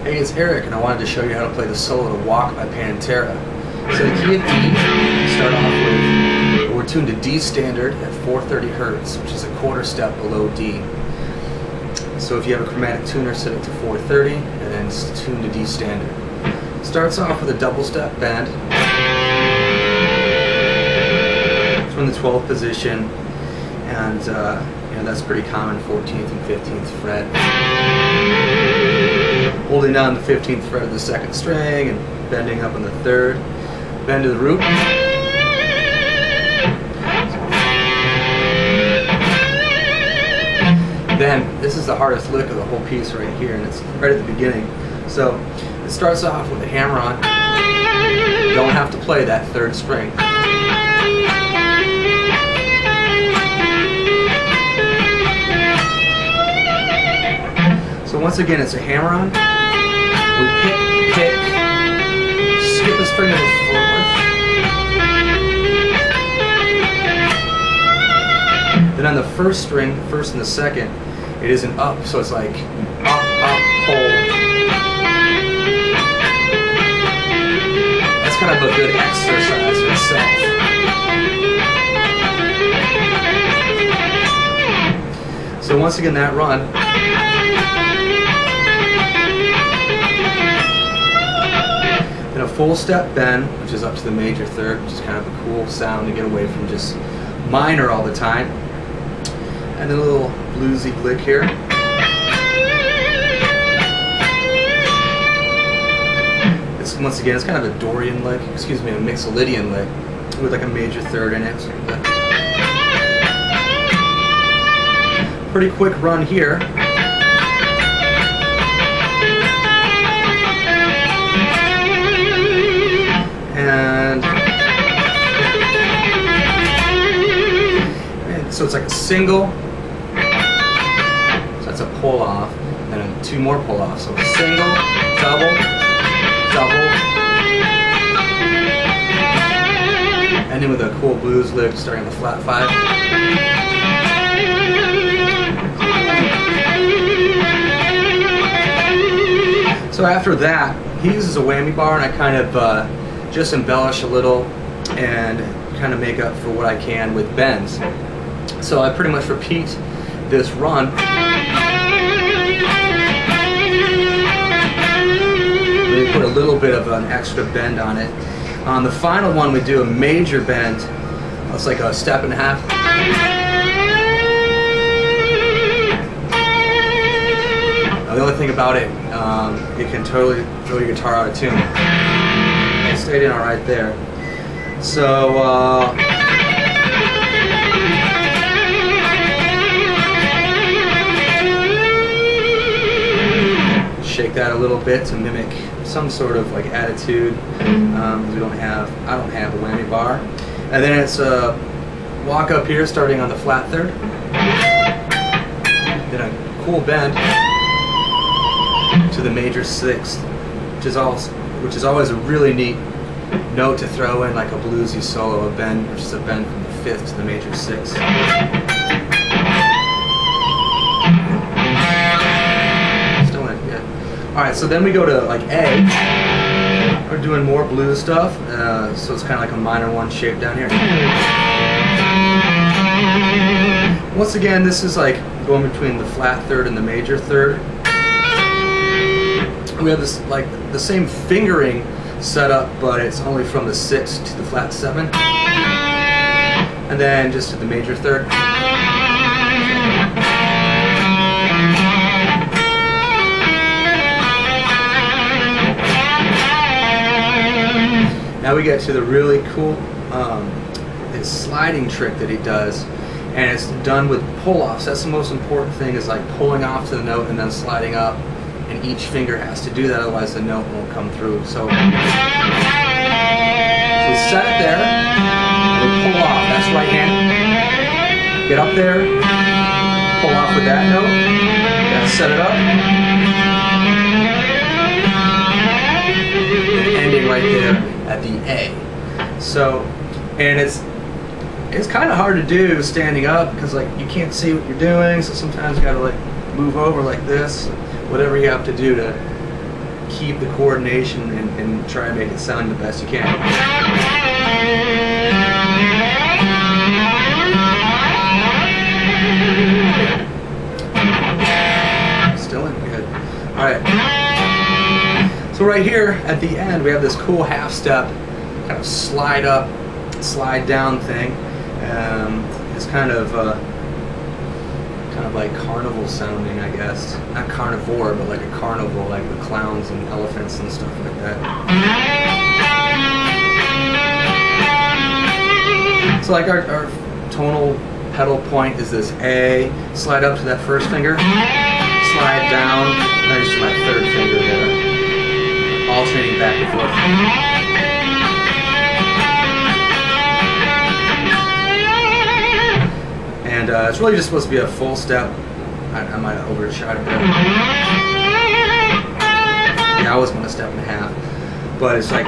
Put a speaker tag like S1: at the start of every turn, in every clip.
S1: Hey, it's Eric, and I wanted to show you how to play the solo to Walk by Pantera. So the key of D, start off with, we're tuned to D standard at 430 Hertz, which is a quarter step below D. So if you have a chromatic tuner, set it to 430, and then tune to D standard. Starts off with a double step bend. It's in the 12th position, and you know, that's pretty common, 14th and 15th fret. Holding down the 15th fret of the second string and bending up on the third. Bend to the root. Then, this is the hardest lick of the whole piece right here, and it's right at the beginning. So, it starts off with a hammer on. You don't have to play that third string. So once again, it's a hammer on. We pick, skip a string to the fourth. Then on the first string, first and the second, it is an up, so it's like up, up, pull. That's kind of a good exercise in itself. So once again, that run. Then a full step bend, which is up to the major third, which is kind of a cool sound to get away from just minor all the time. And then a little bluesy lick here. It's, once again, it's kind of a Dorian lick, excuse me, a Mixolydian lick with like a major third in it. Pretty quick run here. And so it's like a single, so that's a pull off, and then two more pull offs. So single, double, double, ending with a cool blues lick starting on the flat 5. So after that, he uses a whammy bar, and I kind of just embellish a little and kind of make up for what I can with bends. So I pretty much repeat this run. Really put a little bit of an extra bend on it. On the final one, we do a major bend. It's like a step and a half. Now, the only thing about it, it can totally throw your guitar out of tune. It stayed in all right there. So shake that a little bit to mimic some sort of like attitude. I don't have a whammy bar. And then it's a walk up here starting on the flat third. Then a cool bend to the major sixth, which is always a really neat note to throw in, like a bluesy solo, a bend, which is a bend from the fifth to the major sixth. Still in, yeah. All right, so then we go to like A. We're doing more blues stuff, so it's kind of like a minor one shape down here. Once again, this is like going between the flat third and the major third. We have this like the same fingering setup, but it's only from the 6 to the flat 7. and then just to the major third. Now we get to the really cool this sliding trick that he does, and it's done with pull-offs. That's the most important thing, is like pulling off to the note and then sliding up, and each finger has to do that, otherwise the note won't come through. So we set it there, and we pull off. That's right hand. Get up there, pull off with that note, then set it up, and ending right there at the A. So, and it's kind of hard to do standing up, because like you can't see what you're doing, so sometimes you gotta like move over like this, whatever you have to do to keep the coordination and try and make it sound the best you can. Still in good. All right. So right here at the end, we have this cool half step, kind of slide up, slide down thing. It's kind of like carnival sounding, I guess. Not carnivore, but like a carnival, like the clowns and elephants and stuff like that. So like our tonal pedal point is this A. Slide up to that first finger, slide down, then just my third finger there. Alternating back and forth. And it's really just supposed to be a full step. I might have overshot it there. Yeah, I was going to step and a half. But it's like...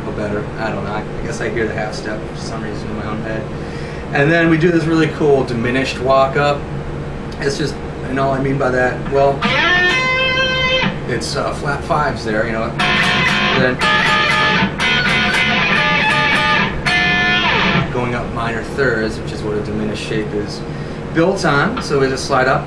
S1: Oh, better. I don't know. I guess I hear the half step for some reason in my own head. And then we do this really cool diminished walk up. It's just, and all I mean by that, well, it's flat fives there, you know. And then going up minor thirds, which is what a diminished shape is built on. So we just slide up.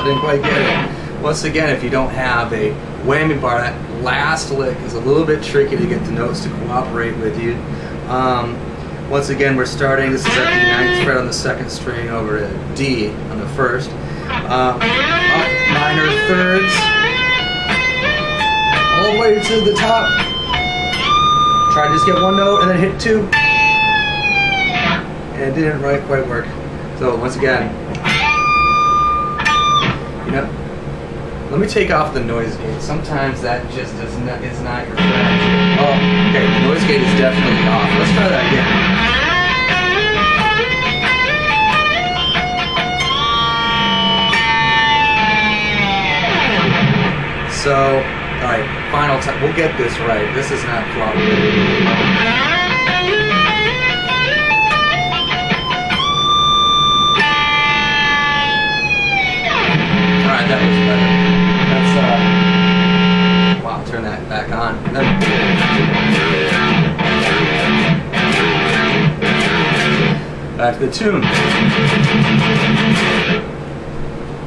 S1: Didn't quite get it. Once again, if you don't have a whammy bar, that last lick is a little bit tricky to get the notes to cooperate with you. Once again, we're starting, this is at the 9th fret on the 2nd string over to D on the 1st. Up minor thirds, all the way to the top. Try to just get one note and then hit two. And it didn't quite work. So once again, you know, let me take off the noise gate. Sometimes that just is not your friend. Oh, okay, the noise gate is definitely off. Let's try that again. So, alright, final time. We'll get this right. This is not cooperating. Alright, that was better. That's, wow, turn that back on. And then, back to the tune.